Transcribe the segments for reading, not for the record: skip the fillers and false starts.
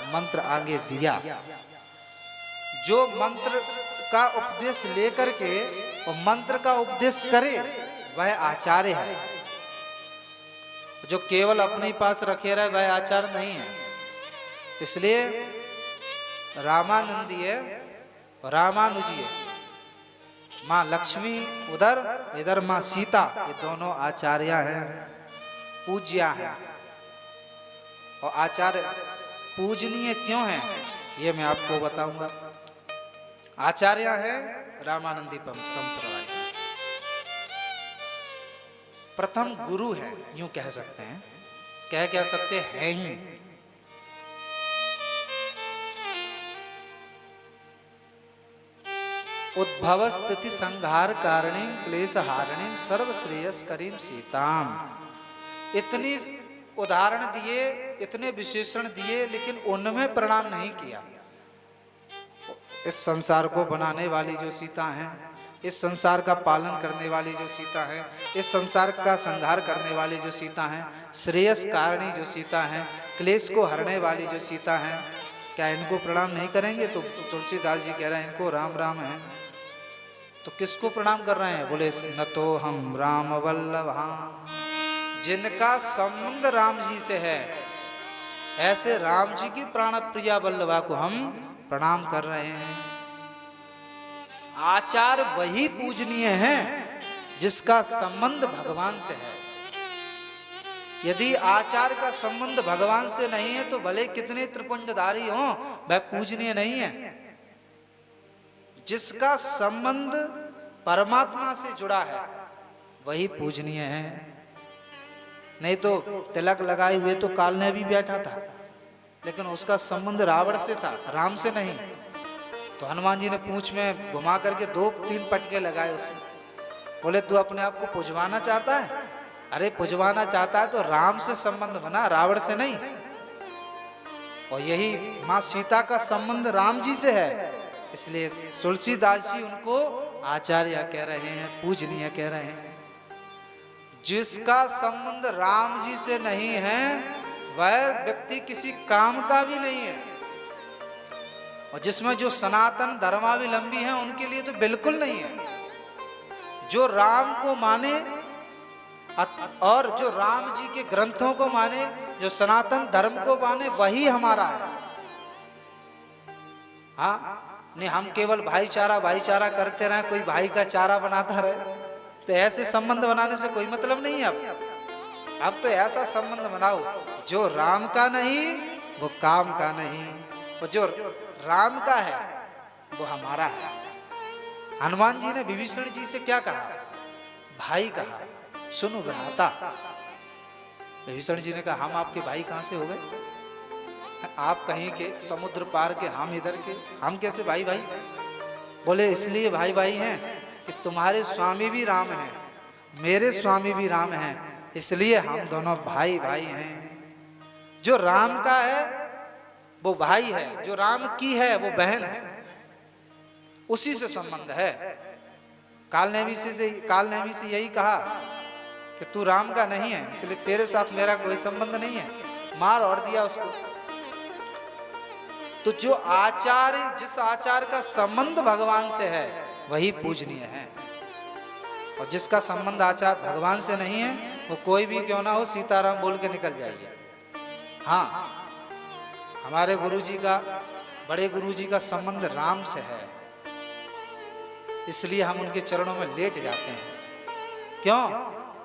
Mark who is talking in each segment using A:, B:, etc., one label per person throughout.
A: मंत्र आगे दिया। जो मंत्र का उपदेश लेकर के और मंत्र का उपदेश करे वह आचार्य है। जो केवल अपने ही पास रखे रहे वह आचार्य नहीं है। इसलिए रामानंदीय रामानुजीय माँ लक्ष्मी उधर, इधर माँ सीता, ये दोनों आचार्य हैं, पूज्या हैं। और आचार्य पूजनीय क्यों हैं ये मैं आपको बताऊंगा। आचार्य हैं रामानंदी संप्रदाय, प्रथम गुरु है, यूं कह सकते हैं, कह सकते हैं ही। उद्भव स्थिति संहार कारणीम क्लेश हारणीम सर्वश्रेयस करीम सीताम। इतनी उदाहरण दिए, इतने विशेषण दिए, लेकिन उनमें प्रणाम नहीं किया। इस संसार को बनाने वाली जो सीता हैं, इस संसार का पालन करने वाली जो सीता हैं, इस संसार का संहार करने वाली जो सीता हैं, श्रेयस कारणी जो सीता हैं, क्लेश को हरने वाली जो सीता हैं, क्या इनको प्रणाम नहीं करेंगे? तो तुलसीदास जी कह रहे हैं इनको राम राम है। तो किसको प्रणाम कर रहे हैं? बोले न तो हम राम वल्लभा, जिनका संबंध राम जी से है, ऐसे राम जी की प्राण प्रिया वल्लभा को हम प्रणाम कर रहे हैं। आचार वही पूजनीय है जिसका संबंध भगवान से है। यदि आचार का संबंध भगवान से नहीं है तो भले कितने त्रिपुंजधारी हो, वह पूजनीय नहीं है। जिसका संबंध परमात्मा से जुड़ा है वही पूजनीय है। नहीं तो तिलक लगाए हुए तो काल ने भी बैठा था, लेकिन उसका संबंध रावण से था, राम से नहीं। तो हनुमान जी ने पूंछ में घुमा करके 2-3 पटके लगाए उसे। बोले तू अपने आप को पुजवाना चाहता है? अरे पुजवाना चाहता है तो राम से संबंध बना, रावण से नहीं। और यही माँ सीता का संबंध राम जी से है, इसलिए तुलसीदास जी उनको आचार्य कह रहे हैं, पूजनीय कह रहे हैं। जिसका संबंध राम जी से नहीं है वह व्यक्ति किसी काम का भी नहीं है। और जिसमें जो सनातन धर्मावलंबी हैं उनके लिए तो बिल्कुल नहीं है। जो राम को माने और जो राम जी के ग्रंथों को माने, जो सनातन धर्म को माने, वही हमारा है। हाँ, नहीं हम केवल भाईचारा भाईचारा करते रहे, कोई भाई का चारा बनाता रहे, तो ऐसे संबंध बनाने से कोई मतलब नहीं है। अब तो ऐसा संबंध बनाओ जो राम का नहीं वो काम का नहीं, और जो राम का है वो हमारा है। हनुमान जी ने विभीषण जी से क्या कहा? भाई कहा, सुनो भ्राता। विभीषण जी ने कहा हम आपके भाई कहां से हो गए? आप कहीं के समुद्र पार के, हम इधर के, हम कैसे भाई भाई? बोले इसलिए भाई भाई हैं कि तुम्हारे स्वामी भी राम हैं, मेरे स्वामी भी राम हैं, इसलिए हम दोनों भाई भाई हैं। जो राम का है वो भाई है, जो राम की है वो बहन है, उसी से संबंध है। काल नेमी से यही कहा कि तू राम का नहीं है, इसलिए तेरे साथ मेरा कोई संबंध नहीं है, मार और दिया उसको। तो जो आचार्य, जिस आचार का संबंध भगवान से है वही पूजनीय है। और जिसका संबंध आचार भगवान से नहीं है वो कोई भी क्यों ना हो सीताराम बोल के निकल जाइए। हाँ, हमारे गुरुजी का, बड़े गुरुजी का संबंध राम से है, इसलिए हम उनके चरणों में लेट जाते हैं। क्यों?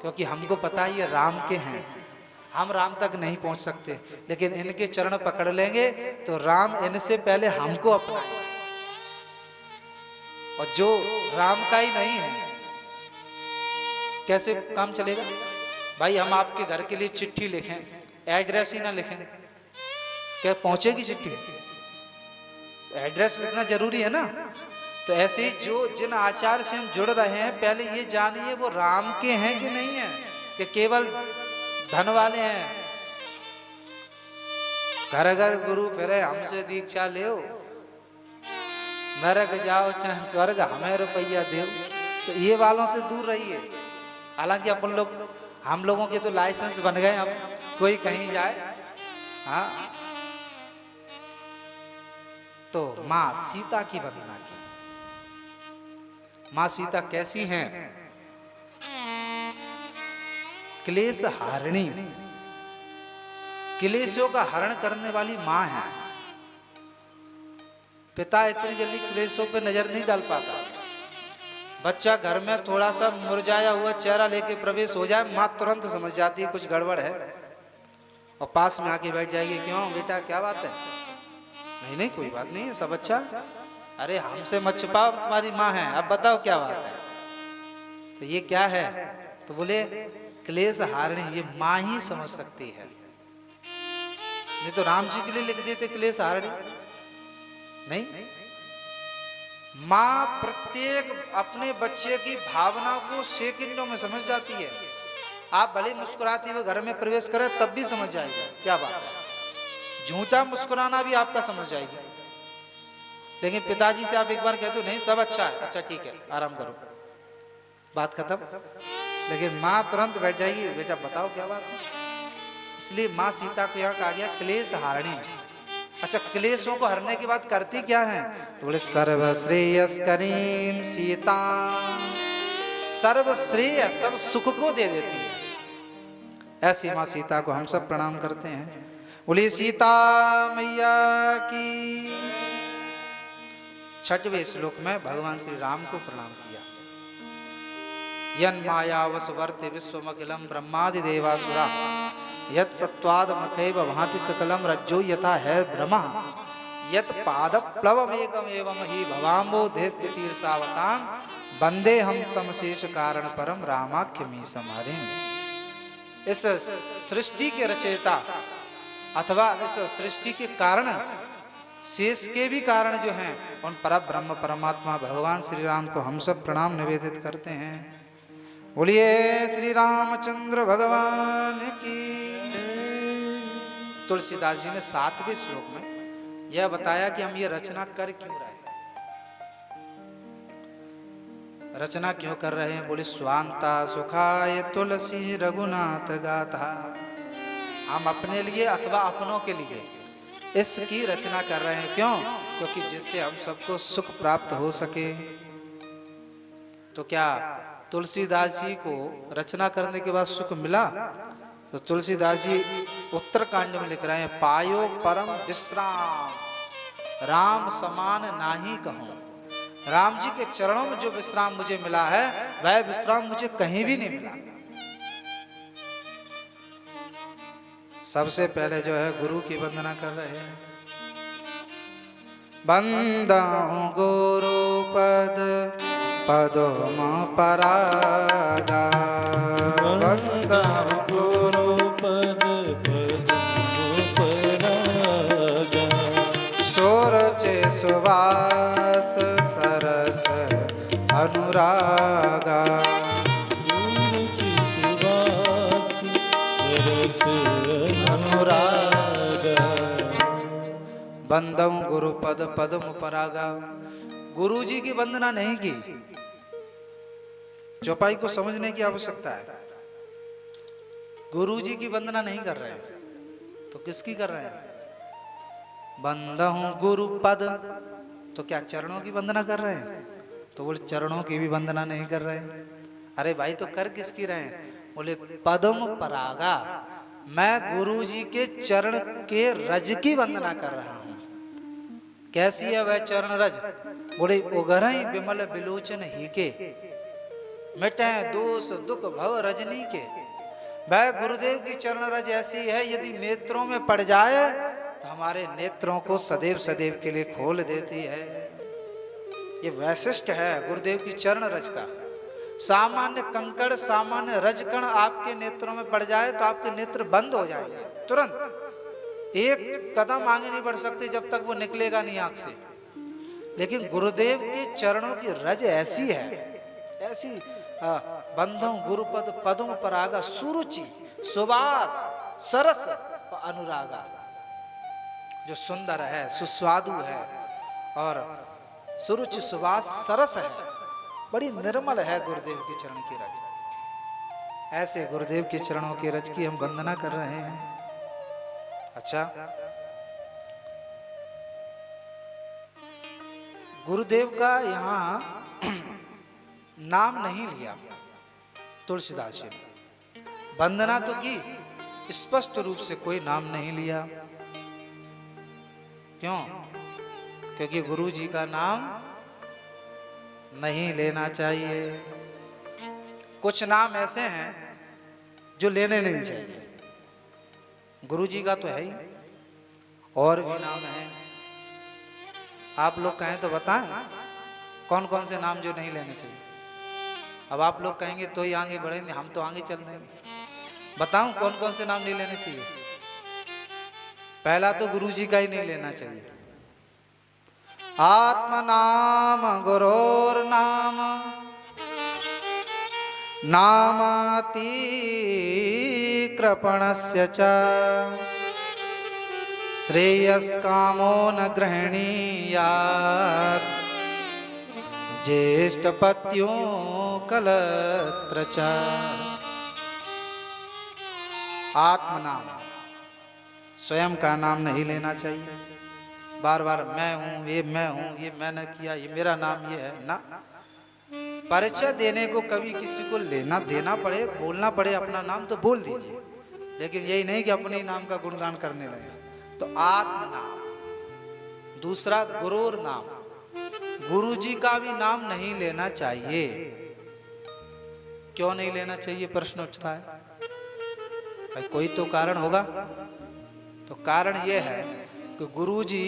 A: क्योंकि हमको पता है ये राम के हैं, हम राम तक नहीं पहुंच सकते, लेकिन इनके चरण पकड़ लेंगे तो राम इनसे पहले हमको अपनाए। और जो राम का ही नहीं है कैसे काम चलेगा? भाई हम आपके घर के लिए चिट्ठी लिखें, एड्रेस ही ना लिखें, क्या पहुंचेगी चिट्ठी? एड्रेस लिखना जरूरी है ना। तो ऐसे ही जो जिन आचार से हम जुड़ रहे हैं, पहले ये जानिए वो राम के हैं कि नहीं है, कि केवल धन वाले हैं। घर घर गुरु फिरे हमसे दीक्षा ले, नरक जाओ चाहे स्वर्ग हमें रुपया दे, तो ये वालों से दूर रहिए। हालांकि अपन लोग, हम लोगों के तो लाइसेंस बन गए, अब कोई कहीं जाए, हाँ तो मां सीता की वंदना की। मां सीता कैसी हैं? क्लेश हारिणी, क्लेशों का हरण करने वाली मां है। पिता इतनी जल्दी क्लेशों पे नजर नहीं डाल पाता। बच्चा घर में थोड़ा सा मुरझाया हुआ चेहरा लेके प्रवेश हो जाए, मां तुरंत समझ जाती है कुछ गड़बड़ है और पास में आके बैठ जाएगी। क्यों बेटा, क्या बात है? नहीं नहीं कोई बात नहीं है, सब अच्छा। अरे हमसे मत छिपाओ, तुम्हारी माँ है, अब बताओ क्या बात है। तो ये क्या है? तो बोले क्लेश हारिणी, ये माँ ही समझ सकती है। नहीं तो राम जी के लिए लिख देते क्लेश हारिणी। नहीं, माँ प्रत्येक अपने बच्चे की भावना को सेकंडों में समझ जाती है। आप भले मुस्कुराते हुए घर में प्रवेश करें तब भी समझ जाएगी क्या बात है। झूठा मुस्कुराना भी आपका समझ जाएगी। लेकिन पिताजी से आप एक बार कहते हो नहीं सब अच्छा है, अच्छा ठीक है आराम करो, बात खत्म। लेकिन माँ तुरंत बैठ जाएगी, बेटा बताओ क्या बात है। इसलिए माँ सीता को यहाँ कहा गया क्लेश हारिणी। अच्छा, क्लेशों को हरने की बात करती क्या है? तो बोले सर्वश्रेयस्करीं सीता, सर्वश्रेय सब सुख को दे देती है। ऐसी माँ सीता को हम सब प्रणाम करते हैं। बोलिए सीता मैया की। छठवें श्लोक में भगवान श्री राम को प्रणाम किया। यन मायावसवर्ति विश्वमखिलम ब्रह्मादि देवासुरा यत सत्वाद मखैव भांति सकलम रज्जो यथा है ब्रह्मा यत पाद प्लवमेकम एवं ही भवाम्बो देस्तितीर्षावतां वंदे हम तम शेष कारण परम रामाख्यमी समारिम। इस सृष्टि के रचयिता अथवा इस सृष्टि के कारण, शेष के भी कारण जो हैं, उन परब्रह्म परमात्मा भगवान श्री राम को हम सब प्रणाम निवेदित करते हैं। बोलिए श्री रामचंद्र भगवान की। तुलसीदास जी ने 7वें श्लोक में यह बताया कि हम ये रचना कर क्यों रहे हैं। रचना क्यों कर रहे हैं? बोले स्वांता सुखाय तुलसी रघुनाथ गाथा। हम अपने लिए अथवा अपनों के लिए इसकी रचना कर रहे हैं। क्यों? क्योंकि जिससे हम सबको सुख प्राप्त हो सके। तो क्या तुलसीदास जी को रचना करने के बाद सुख मिला? तो तुलसीदास जी उत्तरकांड में लिख रहे हैं पायो परम विश्राम राम समान नाही कहूं। राम जी के चरणों में जो विश्राम मुझे मिला है वह विश्राम मुझे कहीं भी नहीं मिला। सबसे पहले जो है गुरु की वंदना कर रहे हैं। बंदाऊं गुरु पद पदोम परागा, बंदाऊं गुरु पद पदोम परागा, सोरचे सुवास सरस अनुरागा, सोरचे सुवास सरस अनुरागा, बंदम गुरु पद पदम परागा। गुरु जी की वंदना नहीं की, चौपाई को समझने की आवश्यकता है। गुरु जी की वंदना नहीं कर रहे हैं तो किसकी कर रहे हैं? बंदहूं गुरु पद, तो क्या चरणों की वंदना कर रहे हैं? तो बोले चरणों की भी वंदना नहीं कर रहे हैं। अरे भाई तो कर किसकी रहे हैं? बोले पदम परागा, मैं गुरु जी के चरण के रज की वंदना कर रहा हूं। कैसी है वह चरण रज? बोले उगरई विमल बिलोचन ही के, मिटे दोष दुख भव रजनी के। वह गुरुदेव की चरण रज ऐसी है, यदि नेत्रों में पड़ जाए तो हमारे नेत्रों को सदैव सदैव के लिए खोल देती है। ये वैशिष्ट है गुरुदेव की चरण रज का। सामान्य कंकड़ सामान्य रजकण आपके नेत्रों में पड़ जाए तो आपके नेत्र बंद हो जाएंगे तुरंत। एक कदम आगे नहीं बढ़ सकते जब तक वो निकलेगा नहीं आंख से। लेकिन गुरुदेव के चरणों की रज ऐसी है, ऐसी बंधों गुरुपद पदों परागा, सुरुचि सुवास सरस अनुरागा, जो सुंदर है सुस्वादु है और सुरुचि सुवास सरस है, बड़ी निर्मल है गुरुदेव के चरण की रज। ऐसे गुरुदेव के चरणों की रज की हम वंदना कर रहे हैं। अच्छा, गुरुदेव का यहाँ नाम नहीं लिया तुलसीदास जी ने। वंदना तो की, स्पष्ट रूप से कोई नाम नहीं लिया। क्यों? क्योंकि गुरु जी का नाम नहीं लेना चाहिए। कुछ नाम ऐसे हैं जो लेने नहीं चाहिए। गुरु जी का तो है ही, और भी नाम है। आप लोग कहें तो बताएं कौन कौन से नाम जो नहीं लेने चाहिए। अब आप लोग कहेंगे तो ही आगे बढ़ेंगे, हम तो आगे चल देंगे। बताऊं कौन कौन से नाम नहीं लेने चाहिए। पहला तो गुरु जी का ही नहीं लेना चाहिए। आत्म नाम गुरोर नाम नामाति कृपणस्य च श्रेयस्कामो न गृह्णीयात् ज्येष्ठपत्यों कलत्र च। आत्म नाम, स्वयं का नाम नहीं लेना चाहिए। बार बार मैं हूं, ये मैं हूं, ये मैंने किया, ये मेरा नाम ये है ना। परिचय देने को कभी किसी को लेना देना पड़े, बोलना पड़े अपना नाम तो बोल दीजिए, लेकिन यही नहीं कि अपने नाम का गुणगान करने लगे। तो आत्म नाम। दूसरा गुरुर नाम, गुरु जी का भी नाम नहीं लेना चाहिए। क्यों नहीं लेना चाहिए प्रश्न उठता है। भाई कोई तो कारण होगा। तो कारण यह है कि गुरु जी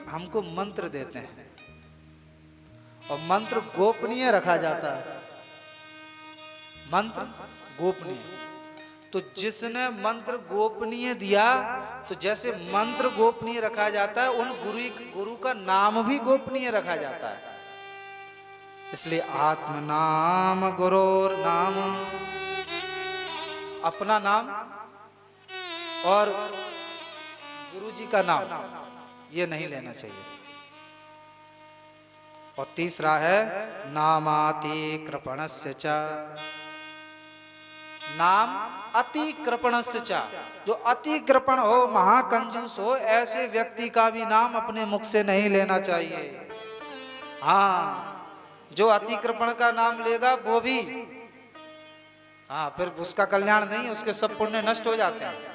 A: हमको मंत्र देते हैं और मंत्र गोपनीय रखा जाता है। मंत्र गोपनीय, तो जिसने मंत्र गोपनीय दिया, तो जैसे मंत्र गोपनीय रखा जाता है, उन गुरु का नाम भी गोपनीय रखा जाता है। इसलिए आत्म नाम गुरोर नाम, अपना नाम और गुरु जी का नाम ये नहीं लेना चाहिए। और तीसरा है नामाति कृपणस्य च, नाम अति कृपणस्य च, जो अति कृपण हो, महाकंजूस हो, ऐसे व्यक्ति का भी नाम अपने मुख से नहीं लेना चाहिए। हाँ, जो अति कृपण का नाम लेगा वो भी, हाँ, फिर उसका कल्याण नहीं, उसके सब पुण्य नष्ट हो जाते हैं।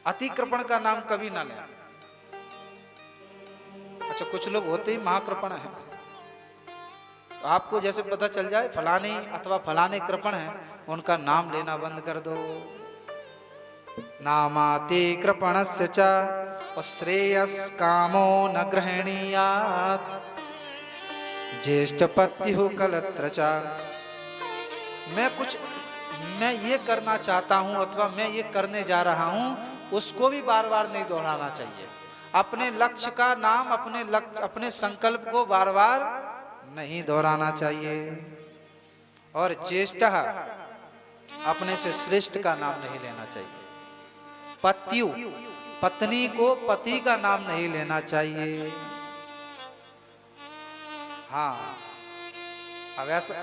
A: अति कृपण का नाम कभी ना लें। अच्छा, कुछ लोग होते ही महाकृपण है, तो आपको जैसे पता चल जाए फलाने अथवा फलाने कृपण है, उनका नाम लेना बंद कर दो। नामाति कृपणस्य च और श्रेयस कामो न गृह्णीयात् ज्येष्ठपत्युः कलत्र च। मैं ये करना चाहता हूं अथवा मैं ये करने जा रहा हूं, उसको भी बार बार नहीं दोहराना चाहिए। अपने लक्ष्य का नाम, अपने संकल्प को बार बार नहीं दोहराना चाहिए। और ज्येष्ठ, अपने से श्रेष्ठ का नाम नहीं लेना चाहिए। पत्यु, पत्नी को पति का नाम नहीं लेना चाहिए। हाँ, अब ऐसा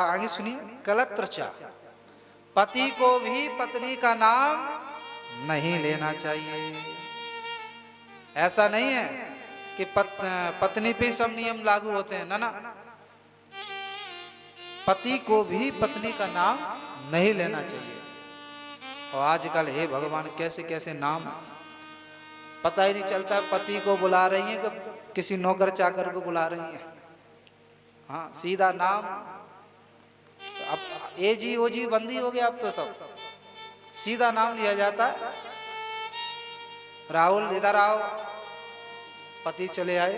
A: आगे सुनिए, कलत्र च, पति को भी पत्नी का नाम नहीं लेना चाहिए। ऐसा नहीं है कि पत्नी पे सब नियम लागू होते हैं, ना ना, पति को भी पत्नी का नाम नहीं लेना चाहिए। और आजकल हे भगवान कैसे कैसे नाम, पता ही नहीं चलता पति को बुला रही है कि किसी नौकर चाकर को बुला रही है। हाँ, सीधा नाम। अब एजी ओजी बंदी हो गया, अब तो सब सीधा नाम लिया जाता है। राहुल इधर आओ, पति चले आए।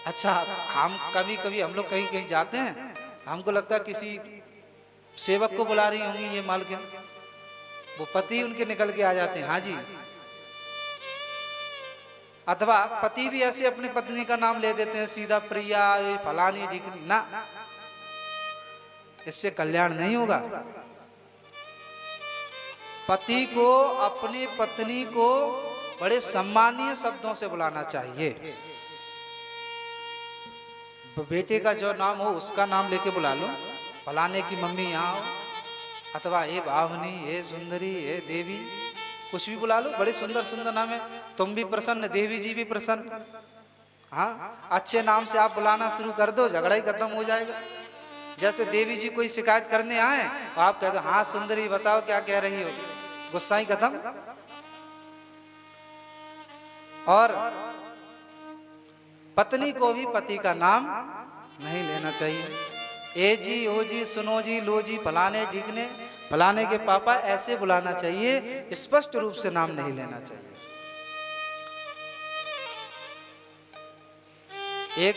A: अच्छा, हम कभी कभी हम लोग कहीं कहीं जाते हैं, हमको लगता है किसी सेवक को बुला रही होंगी ये मालकिन, वो पति उनके निकल के आ जाते हैं, हाँ जी। अथवा पति भी ऐसे अपनी पत्नी का नाम ले देते हैं सीधा, प्रिया, फलानी ढिकनी, ना, इससे कल्याण नहीं होगा। पति को अपनी पत्नी को बड़े सम्मानीय शब्दों से बुलाना चाहिए। बेटे का जो नाम हो उसका नाम लेके बुला लो, फलाने की मम्मी यहाँ हो, अथवा हे भावनी, हे सुंदरी, हे देवी, कुछ भी बुला लो। बड़े सुंदर सुंदर नाम है। तुम भी प्रसन्न, देवी जी भी प्रसन्न, हाँ, अच्छे नाम से आप बुलाना शुरू कर दो, झगड़ा ही खत्म हो जाएगा। जैसे देवी जी कोई शिकायत करने आए और आप कह दो हाँ सुंदरी बताओ क्या कह रही हो, गुस्सा ही खत्म। और पत्नी को भी पति का नाम नहीं लेना चाहिए। ए जी, ओ जी, सुनो जी, लो जी, फलाने ढीकने, फलाने के पापा, ऐसे बुलाना चाहिए, स्पष्ट रूप से नाम नहीं लेना चाहिए। एक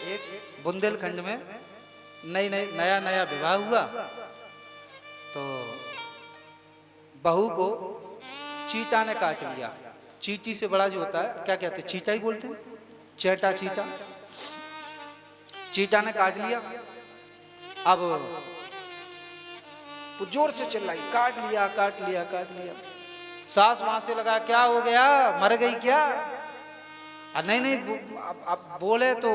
A: बुंदेलखंड में नया नया विवाह हुआ, तो बहू को चीटा ने काट लिया। चीटी से बड़ा जो होता है, क्या कहते हैं, चीटा ही बोलते हैं, चेटा चीटा, चीटा ने काट लिया। अब वो जोर से चिल्लाई, काट लिया काट लिया काट लिया। सास वहां से लगा, क्या हो गया, मर गई क्या? नहीं नहीं, अब बोले तो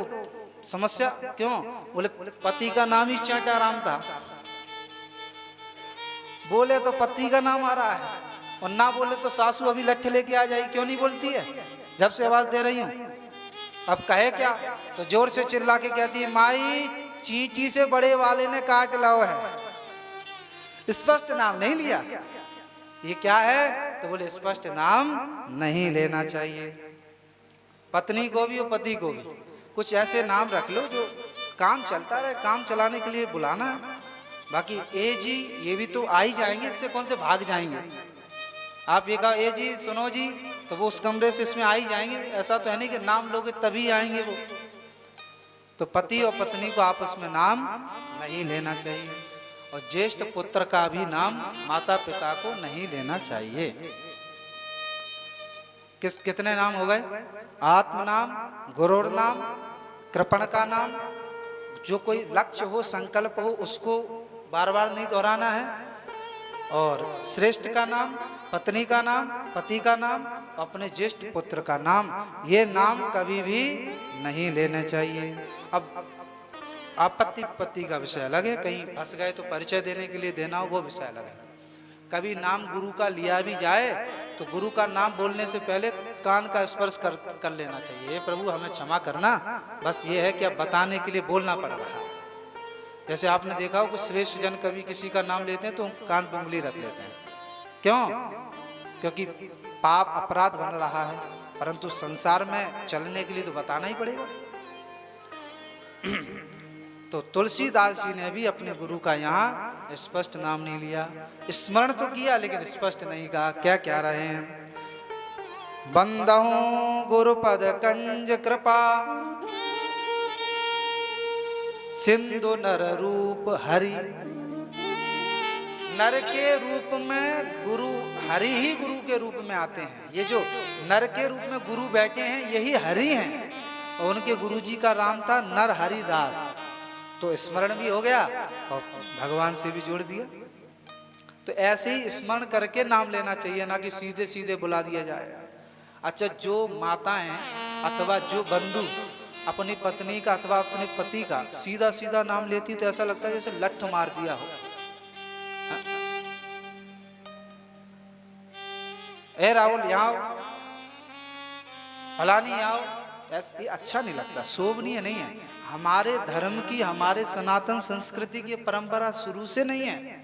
A: समस्या। क्यों? बोले पति का नाम ही चेटाराम था। बोले तो पति का नाम आ रहा है, और ना बोले तो सासू अभी लट्ठे लेके आ जाएगी। क्यों नहीं बोलती है जब से आवाज दे रही हूं? अब कहे क्या? तो जोर से चिल्ला के कहती है, माई चींटी से बड़े वाले ने कहा कि लाओ है। स्पष्ट नाम नहीं लिया। ये क्या है? तो बोले स्पष्ट नाम नहीं लेना चाहिए। पत्नी को भी और पति को भी कुछ ऐसे नाम रख लो जो काम चलता रहे, काम चलाने के लिए बुलाना है। बाकी ए जी ये भी तो आ ही जाएंगे, इससे कौन से भाग जाएंगे। आप ये कहा ए जी, सुनो जी, तो वो उस कमरे से इसमें आ ही जाएंगे। ऐसा तो है नहीं कि नाम लोगे तभी आएंगे वो। तो पति और पत्नी को आपस में नाम नहीं लेना चाहिए। और ज्येष्ठ पुत्र का भी नाम माता पिता को नहीं लेना चाहिए। कितने नाम हो गए? आत्म नाम, गुरुर नाम, कृपण का नाम, जो कोई लक्ष्य हो, संकल्प हो, उसको बार बार नहीं दोहराना है। और श्रेष्ठ का नाम, पत्नी का नाम, पति का नाम, अपने ज्येष्ठ पुत्र का नाम, ये नाम कभी भी नहीं लेने चाहिए। अब आपत्ति पति का विषय अलग है, कहीं फंस गए तो परिचय देने के लिए देना हो, वो विषय अलग है। कभी नाम गुरु का लिया भी जाए तो गुरु का नाम बोलने से पहले कान का स्पर्श कर लेना चाहिए। प्रभु हमें क्षमा करना, बस ये है कि अब बताने के लिए बोलना पड़ रहा है। जैसे आपने देखा हो कुछ श्रेष्ठ जन कभी किसी का नाम लेते हैं तो कान पे उंगली रख लेते हैं। क्यों? क्योंकि पाप अपराध बन रहा है, परंतु संसार में चलने के लिए तो बताना ही पड़ेगा। तो तुलसीदास जी ने भी अपने गुरु का यहाँ स्पष्ट नाम नहीं लिया। स्मरण तो किया लेकिन स्पष्ट नहीं कहा। क्या कह रहे हैं? बंदहूं गुरुपद कंज कृपा, सिंधु नर रूप हरि। नर के रूप में गुरु, हरि ही गुरु के रूप में आते हैं। ये जो नर के रूप में गुरु बैठे हैं यही हरि हैं। और उनके गुरु जी का नाम था नर हरिदास। तो स्मरण भी हो गया और भगवान से भी जोड़ दिया। तो ऐसे ही स्मरण करके नाम लेना चाहिए, ना कि सीधे सीधे बुला दिया जाए। अच्छा, जो माताएं अथवा जो बंधु अपनी पत्नी का अथवा अपने पति का सीधा सीधा नाम लेती तो ऐसा लगता है जैसे लठ मार दिया हो। ए राहुल यहाँ फलानी आओ, ऐसे अच्छा नहीं लगता, शोभनीय नहीं है। हमारे धर्म की, हमारे सनातन संस्कृति की परंपरा शुरू से नहीं है।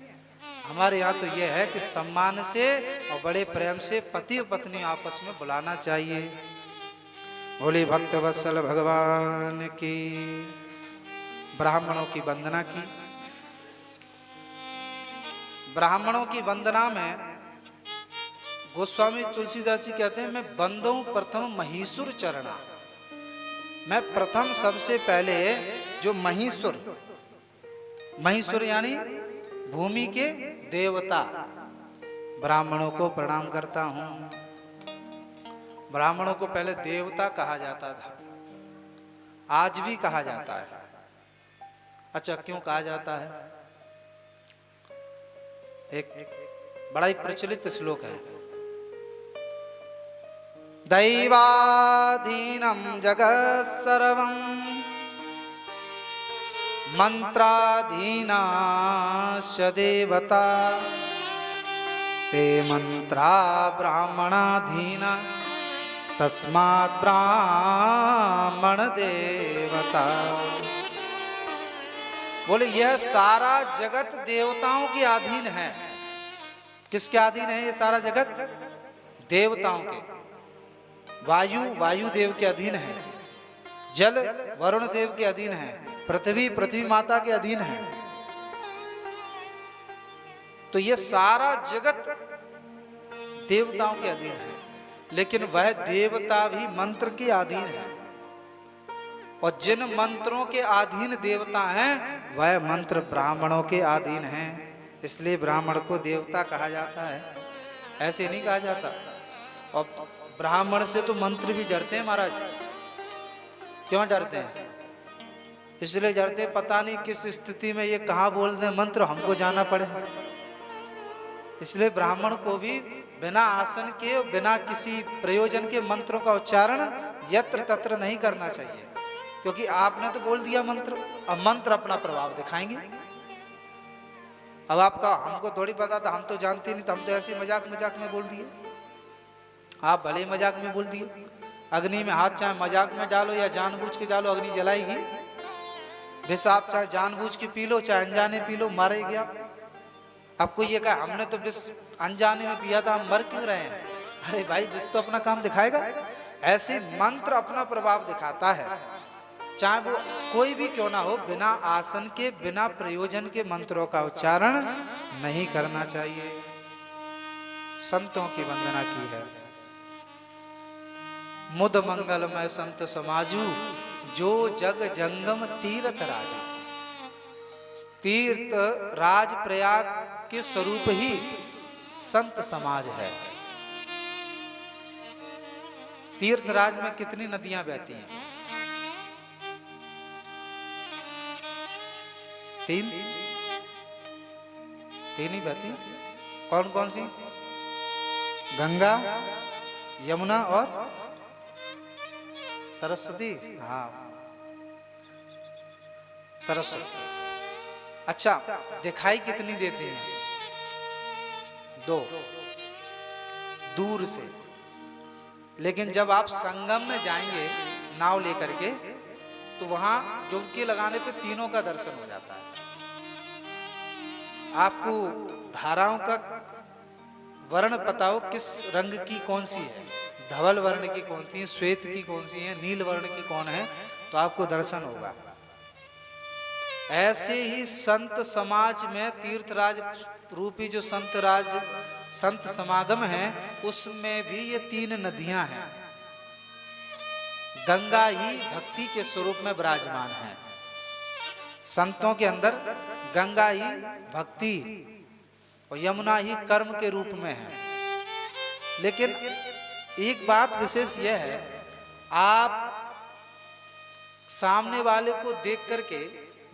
A: हमारे यहाँ तो यह है कि सम्मान से और बड़े प्रेम से पति और पत्नी आपस में बुलाना चाहिए। बोले भक्त वत्सल भगवान की। ब्राह्मणों की वंदना की। ब्राह्मणों की वंदना में गोस्वामी तुलसीदास जी कहते हैं, मैं बंदों प्रथम महीसुर चरणा। मैं प्रथम सबसे पहले जो महीसुर, महीसुर यानी भूमि के देवता, ब्राह्मणों को प्रणाम करता हूं। ब्राह्मणों को पहले देवता कहा जाता था, आज भी कहा जाता है। अच्छा, क्यों कहा जाता है? एक बड़ा ही प्रचलित श्लोक है, दैवाधीनं जगत् सर्वं मंत्राधीनाश्च देवता ते मंत्रा ब्राह्मणाधीना तस्मात् ब्राह्मण देवता। बोले यह सारा जगत देवताओं के अधीन है। किसके अधीन है ये सारा जगत? देवताओं के। वायु वायु देव के अधीन है, जल वरुण देव के अधीन है, पृथ्वी पृथ्वी माता के अधीन है। तो ये सारा जगत देवताओं के अधीन है, लेकिन वह देवता भी मंत्र के अधीन है। और जिन मंत्रों के अधीन देवता हैं वह मंत्र ब्राह्मणों के अधीन हैं। इसलिए ब्राह्मण को देवता कहा जाता है, ऐसे नहीं कहा जाता। और ब्राह्मण से तो मंत्र भी डरते हैं महाराज। क्यों डरते हैं? इसलिए डरते हैं, पता नहीं किस स्थिति में ये कहाँ बोल दें मंत्र, हमको जाना पड़े। इसलिए ब्राह्मण को भी बिना आसन के और बिना किसी प्रयोजन के मंत्रों का उच्चारण यत्र तत्र नहीं करना चाहिए, क्योंकि आपने तो बोल दिया मंत्र, अब मंत्र अपना प्रभाव दिखाएंगे। अब आपका हमको थोड़ी पता था, हम तो जानते नहीं, तो हम तो ऐसे मजाक मजाक में बोल दिए। आप भले मजाक में बोल दिए। अग्नि में हाथ चाहे मजाक में डालो या जानबूझ के डालो, अग्नि जलाएगी। विष आप चाहे जानबूझ के पी लो चाहे अनजाने पी लो, मारेगी आप। आपको ये कहा हमने तो विष अनजाने में पिया था, हम मर क्यों रहे हैं? अरे भाई विष तो अपना काम दिखाएगा। ऐसे मंत्र अपना प्रभाव दिखाता है, चाहे वो कोई भी क्यों ना हो। बिना आसन के बिना प्रयोजन के मंत्रों का उच्चारण नहीं करना चाहिए। संतों की वंदना की है। मुद मंगलमय संत समाजू, जो जग जंगम तीर्थ राजू। तीर्थ राज प्रयाग के स्वरूप ही संत समाज है। तीर्थराज में कितनी नदियां बहती हैं? 3 ही बहती। कौन कौन सी? गंगा, यमुना और सरस्वती। हाँ सरस्वती। अच्छा, दिखाई कितनी देती हैं? 2 दूर से। लेकिन जब आप संगम में जाएंगे नाव लेकर के, तो वहां डुबकी लगाने पे तीनों का दर्शन हो जाता है। आपको धाराओं का वर्ण पता हो किस रंग की कौन सी है, धवल वर्ण की कौन सी है, श्वेत की कौन सी है, नील वर्ण की कौन है, तो आपको दर्शन होगा। ऐसे ही संत समाज में तीर्थराज रूपी जो संत समागम है, उसमें भी ये 3 नदियां हैं। गंगा ही भक्ति के स्वरूप में विराजमान है। संतों के अंदर गंगा ही भक्ति और यमुना ही कर्म के रूप में है। लेकिन एक बात विशेष यह है, आप सामने वाले को देख करके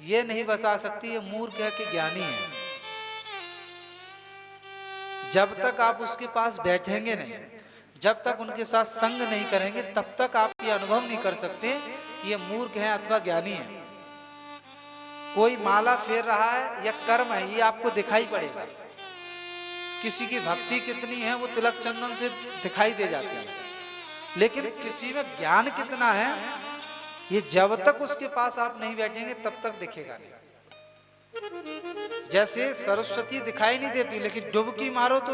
A: ये नहीं बता सकती ये मूर्ख है कि ज्ञानी है। जब तक आप उसके पास बैठेंगे नहीं, जब तक उनके साथ संग नहीं करेंगे, तब तक आप ये अनुभव नहीं कर सकते कि ये मूर्ख है अथवा ज्ञानी है। कोई माला फेर रहा है या कर्म है, ये आपको दिखाई पड़ेगा। किसी की भक्ति कितनी है वो तिलक चंदन से दिखाई दे जाती है। लेकिन किसी में ज्ञान कितना है, ये जब तक उसके पास आप नहीं बैठेंगे तब तक दिखेगा नहीं। जैसे सरस्वती दिखाई नहीं देती, लेकिन डुबकी मारो तो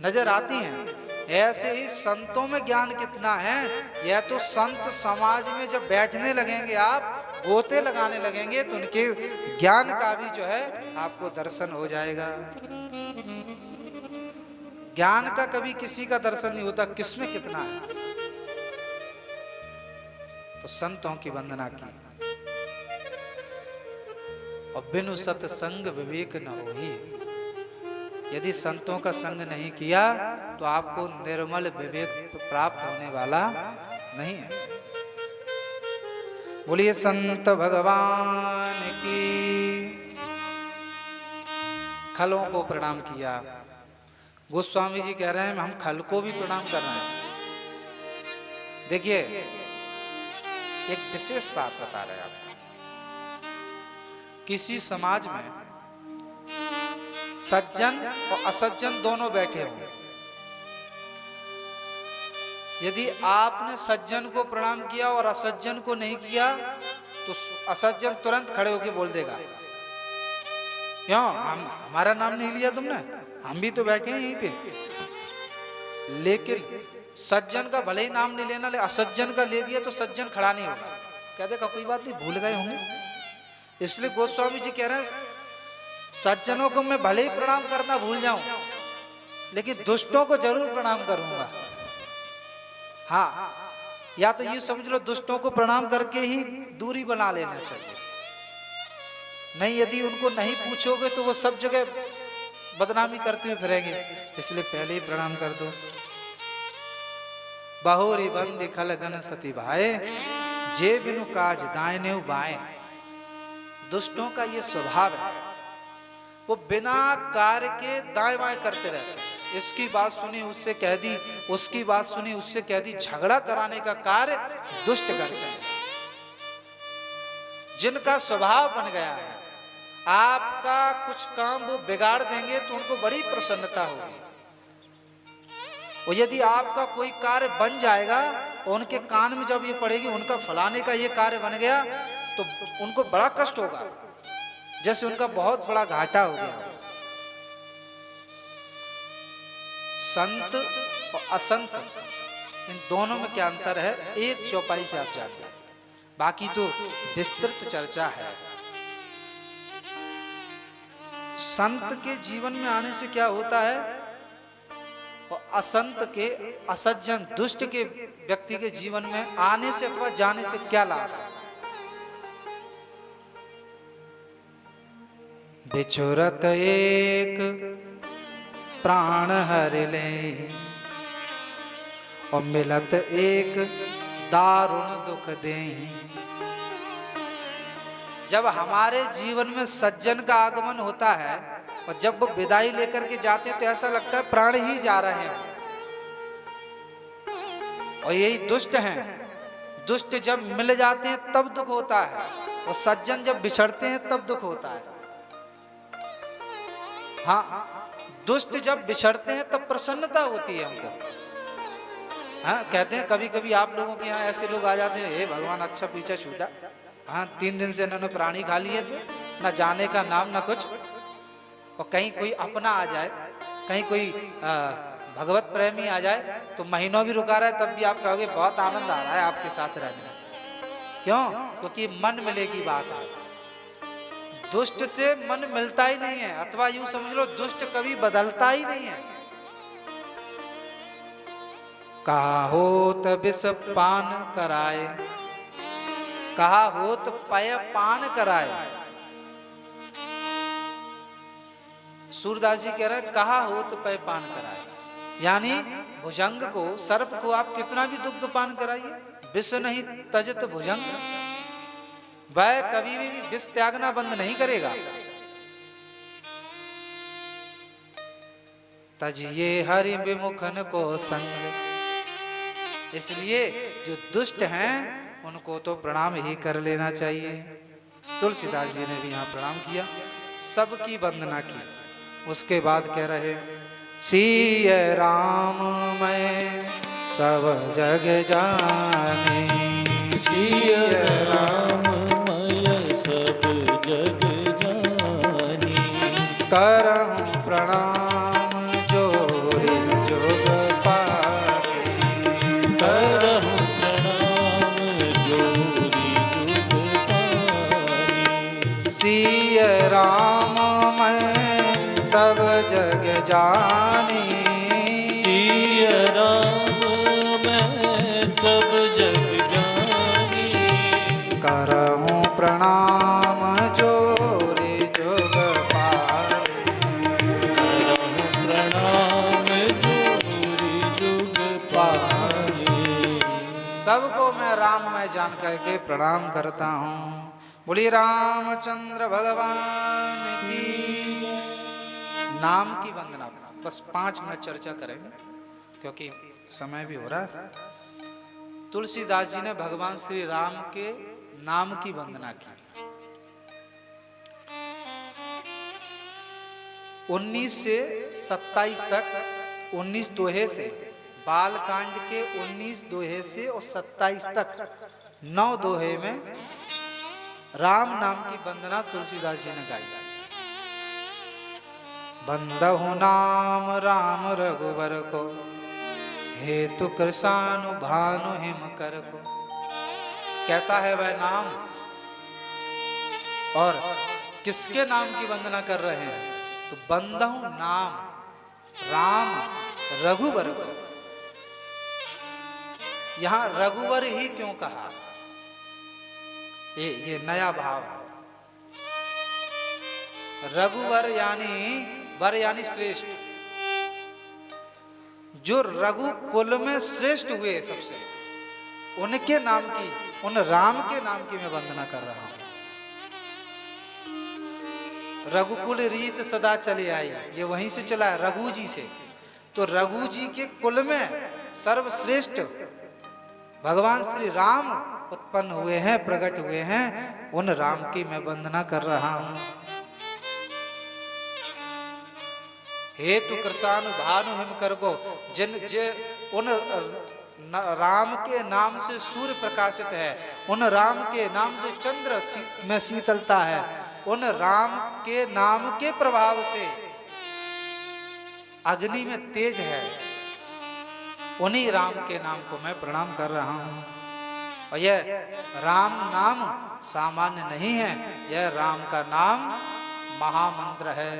A: नजर आती हैं। ऐसे ही संतों में ज्ञान कितना है, यह तो संत समाज में जब बैठने लगेंगे, आप गोते लगाने लगेंगे, तो उनके ज्ञान का भी जो है आपको दर्शन हो जाएगा। ज्ञान का कभी किसी का दर्शन नहीं होता, किसमें कितना है। तो संतों की वंदना की। और बिनु सत्संग विवेक न होई। यदि संतों का संग नहीं किया तो आपको निर्मल विवेक प्राप्त होने वाला नहीं है। बोलिए संत भगवान की। खलों को प्रणाम किया। गोस्वामी जी कह रहे हैं हम खल को भी प्रणाम कर रहे हैं। देखिए एक विशेष बात बता रहे हैं आपको। किसी समाज में सज्जन और असज्जन दोनों बैठे हों, यदि आपने सज्जन को प्रणाम किया और असज्जन को नहीं किया तो असज्जन तुरंत खड़े होकर बोल देगा, क्यों हमारा नाम नहीं लिया तुमने, हम भी तो बैठे हैं यहीं पे। लेकिन सज्जन का भले ही नाम नहीं लेना, ले असज्जन का ले दिया तो सज्जन खड़ा नहीं होगा, कहते का कोई बात नहीं, भूल गए होंगे। इसलिए गोस्वामी जी कह रहे हैं सज्जनों को मैं भले ही प्रणाम करना भूल जाऊं, लेकिन दुष्टों को जरूर प्रणाम करूंगा। हाँ, या तो ये समझ लो दुष्टों को प्रणाम करके ही दूरी बना लेना चाहिए, नहीं यदि उनको नहीं पूछोगे तो वो सब जगह बदनामी करते हुए फिरेंगे, इसलिए पहले ही प्रणाम कर दो। बहुरी बंदी खलगन सती भाए, जे बिनु काज दायने बाएं। दुष्टों का ये स्वभाव है, वो बिना कार्य के दाएं बाएं करते रहते हैं। इसकी बात सुनी उससे कह दी, उसकी बात सुनी उससे कह दी, झगड़ा कराने का कार्य दुष्ट करते हैं। जिनका स्वभाव बन गया है, आपका कुछ काम वो बिगाड़ देंगे तो उनको बड़ी प्रसन्नता होगी, और यदि आपका कोई कार्य बन जाएगा और उनके कान में जब ये पड़ेगी उनका फलाने का ये कार्य बन गया तो उनको बड़ा कष्ट होगा, जैसे उनका बहुत बड़ा घाटा हो गया। संत और असंत इन दोनों में क्या अंतर है, एक चौपाई से आप जानते हैं, बाकी तो विस्तृत चर्चा है। संत के जीवन में आने से क्या होता है और असंत के, असज्जन दुष्ट के व्यक्ति के जीवन में आने से अथवा जाने से क्या लाभ है। बिछुरत एक प्राण हर ले और मिलत एक दारुण दुख दे। जब हमारे जीवन में सज्जन का आगमन होता है और जब वो विदाई लेकर के जाते हैं तो ऐसा लगता है प्राण ही जा रहे हैं, और यही दुष्ट हैं। दुष्ट जब मिल जाते हैं तब दुख होता है, और सज्जन जब बिछड़ते हैं तब दुख होता है। हाँ, दुष्ट जब बिछड़ते हैं तब प्रसन्नता होती है हमको। हाँ, कहते हैं कभी कभी आप लोगों के यहाँ ऐसे लोग आ जाते हैं, हे भगवान अच्छा पीछा छूटा, हाँ 3 दिन से इन्होंने प्राणी खा लिए थे, ना जाने का नाम ना कुछ। और कहीं कोई अपना आ जाए, कहीं कोई भगवत प्रेमी आ जाए तो महीनों भी रुका रहा है तब भी आप कहोगे बहुत आनंद आ रहा है आपके साथ रहने में। क्यों? क्योंकि मन मिले की बात है। दुष्ट से मन मिलता ही नहीं है, अथवा यूं समझ लो दुष्ट कभी बदलता ही नहीं है। कहा होत विष पान कराए, कहा होत पय पान कराए। सूरदास जी कह रहे हैं कहा होत पय पान कराए, यानी भुजंग को, सर्प को आप कितना भी दुग्ध पान कराइए, विष नहीं तजत भुजंग, वह कभी भी विष त्यागना बंद नहीं करेगा। तजिए हरि विमुखन को संग। इसलिए जो दुष्ट हैं उनको तो प्रणाम ही कर लेना चाहिए। तुलसीदास जी ने भी यहाँ प्रणाम किया, सबकी वंदना की। उसके बाद कह रहे सिय राम मैं सब जग जाने,
B: सिय राम मैं सब जग जानी।
A: करहूँ प्रणाम जोरी जोग पाने,
B: करहूँ प्रणाम जोरी जुग पानी।
A: सिय राम मैं सब जग जानी,
B: सिय राम मैं सब जग जानी।
A: करहूँ प्रणाम जोरी जोग पाने,
B: करहूँ प्रणाम जोरी जुग पानी।
A: सबको मैं राम में जान करके प्रणाम करता हूँ। बोलिए रामचंद्र भगवान की। नाम की वंदना, बस 5 मिनट चर्चा करेंगे क्योंकि समय भी हो रहा है। तुलसीदास जी ने भगवान श्री राम के नाम की वंदना की। 19 से 27 तक 19 दोहे से बाल कांड के 19 दोहे से और 27 तक 9 दोहे में राम नाम की वंदना तुलसीदास जी ने गाई। बंदहु नाम राम रघुवर को, हेतु कृषानु भानु हिम कर को। कैसा है वह नाम और किसके नाम की वंदना कर रहे हैं? तो बंदहु नाम राम रघुवर को। यहां रघुवर ही क्यों कहा? ये नया भाव है। रघुवर यानी वर यानी श्रेष्ठ, जो रघु कुल में श्रेष्ठ हुए सबसे, उनके नाम की, उन राम के नाम की मैं वंदना कर रहा हूं। रघुकुल रीत सदा चली आई, ये वहीं से चला है, रघु जी से। तो रघु जी के कुल में सर्वश्रेष्ठ भगवान श्री राम उत्पन्न हुए हैं, प्रकट हुए हैं, उन राम की मैं वंदना कर रहा हूं। हेतु कृषानु भानु हिम कर को, उन राम के नाम से सूर्य प्रकाशित है, उन राम के नाम से चंद्र में शीतलता है, उन राम के नाम के प्रभाव से अग्नि में तेज है। उन्हीं राम के नाम को मैं प्रणाम कर रहा हूं। और यह राम नाम सामान्य नहीं है, यह राम का नाम महामंत्र है।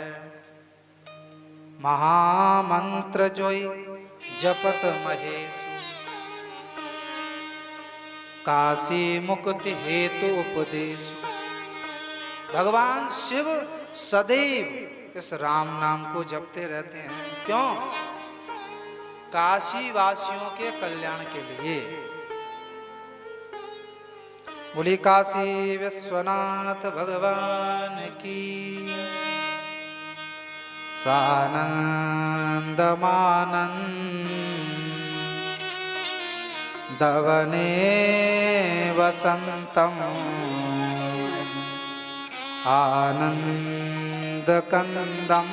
A: महामंत्र जोई जपत महेशु, काशी मुक्ति हेतु उपदेश। भगवान शिव सदैव इस राम नाम को जपते रहते हैं। क्यों? काशी वासियों के कल्याण के लिए। बोली काशी विश्वनाथ भगवान की, सानंद मानंद दवने वसंतम, आनंद कंदम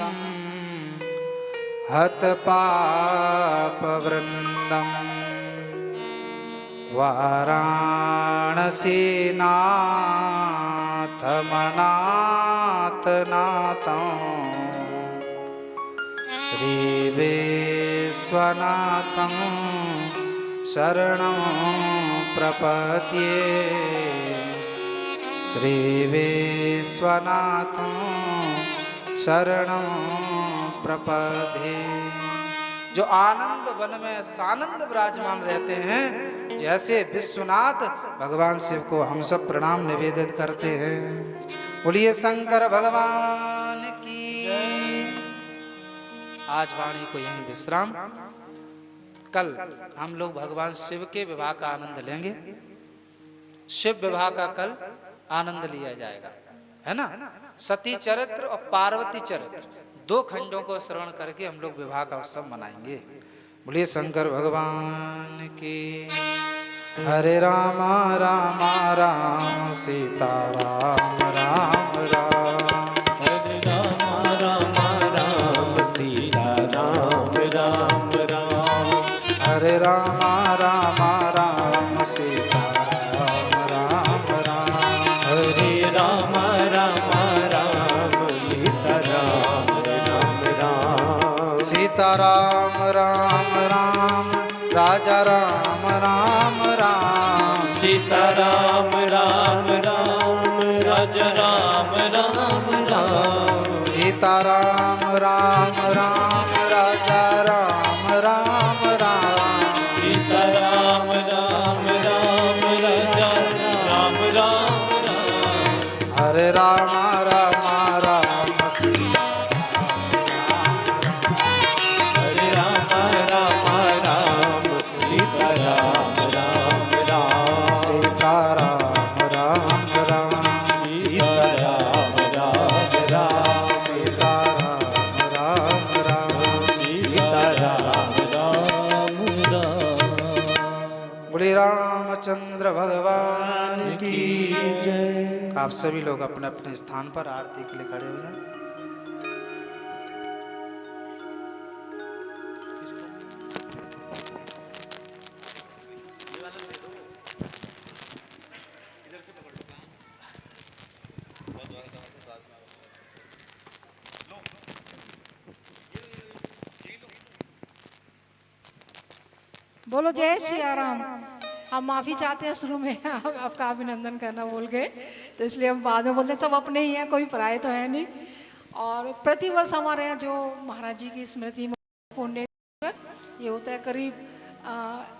A: हत पाप वृंदम, वाराणसी नाथ मनाथ नाथं, श्री विश्वनाथं शरणं प्रपद्ये, श्री विश्वनाथं शरणं प्रपद्ये। जो आनंद वन में सानंद विराजमान रहते हैं, जैसे विश्वनाथ भगवान शिव को हम सब प्रणाम निवेदित करते हैं। बोलिए शंकर भगवान की। आज वाणी को यहीं विश्राम। कल हम लोग भगवान शिव के विवाह का आनंद लेंगे। शिव विवाह का कल आनंद लिया जाएगा, है ना। सती चरित्र और पार्वती चरित्र 2 खंडों को श्रवण करके हम लोग विवाह का उत्सव मनाएंगे। बोलिए शंकर भगवान की। हरे राम राम राम सीता राम राम राम,
B: हरे राम राम राम सीता राम राम राम,
A: हरे राम राम राम सीता राम राम राम,
B: हरे राम राम राम सीता राम राम राम,
A: सीता राम राम राम राजा राम राम राम,
B: सीता राम राम राम राजा राम राम राम,
A: सीता राम राम राम राजा राम राम राम,
B: सीता राम राम राम राजा राम राम राम,
A: हरे राम राम राम सीता
B: हरे राम राम राम सीता राम राम राम,
A: सीता राम राम राम,
B: सीता राम राम राम,
A: सीता राम राम राम,
B: सीता राम राम राम।
A: बोले रामचंद्र भगवान की।
B: की जय।
A: आप सभी लोग अपने अपने स्थान पर आरती के लिए खड़े हो जाएं।
C: बोलो जय सिया राम। हम माफ़ी चाहते हैं शुरू में आपका अभिनंदन करना भूल गए, तो इसलिए हम बाद में बोलते हैं सब अपने ही हैं, कोई पराये तो है नहीं। और प्रतिवर्ष हमारे यहाँ जो महाराज जी की स्मृति में पुण्य ये होता है, करीब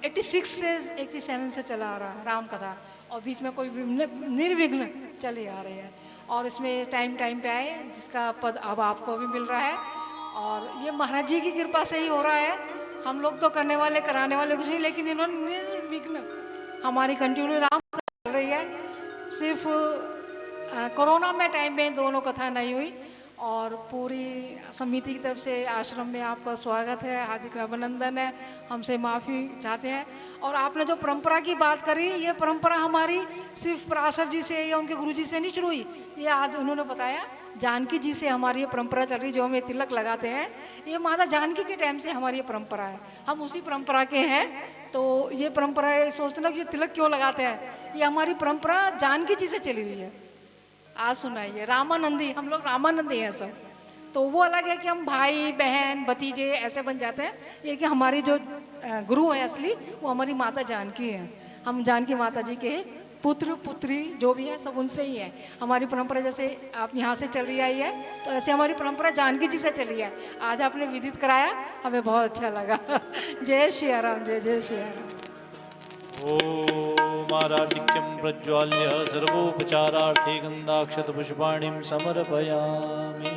C: 86 से 87 से चला आ रहा है राम कथा, और बीच में कोई निर्विघ्न चले आ रहे हैं। और इसमें टाइम टाइम पे आए, जिसका पद अब आपको भी मिल रहा है, और ये महाराज जी की कृपा से ही हो रहा है। हम लोग तो करने वाले कराने वाले कुछ नहीं, लेकिन इन्होंने निर्विघ्न हमारी कंटिन्यू राम कथा चल रही है। सिर्फ कोरोना में टाइम में दोनों कथा नहीं हुई, और पूरी समिति की तरफ से आश्रम में आपका स्वागत है, हार्दिक अभिनंदन है, हमसे माफ़ी चाहते हैं। और आपने जो परंपरा की बात करी, ये परंपरा हमारी सिर्फ पराशर जी से या उनके गुरुजी से नहीं शुरू हुई, ये आज उन्होंने बताया जानकी जी से हमारी ये परंपरा चल रही, जो हमें तिलक लगाते हैं, ये माता जानकी के टाइम से हमारी ये परंपरा है, हम उसी परंपरा के हैं। तो ये परंपरा सोचते ना कि ये तिलक क्यों लगाते हैं, ये हमारी परंपरा जानकी जी से चली हुई है। आज सुनाइए, रामानंदी, हम लोग रामानंदी हैं सब। तो वो अलग है कि हम भाई बहन भतीजे ऐसे बन जाते हैं, ये कि हमारी जो गुरु है असली वो हमारी माता जानकी है। हम जानकी माता जी के पुत्र पुत्री जो भी है सब उनसे ही है। हमारी परंपरा जैसे आप यहाँ से चल रही आई है, तो ऐसे हमारी परंपरा जानकी जी से चली है। आज आपने विदित कराया, हमें बहुत अच्छा लगा। जय श्री राम, जय जय श्री राम।
B: माराधिक्यं प्रज्वाल्य सर्वोपचारार्थे गन्धाक्षतपुष्पाणिं समर्पयामि।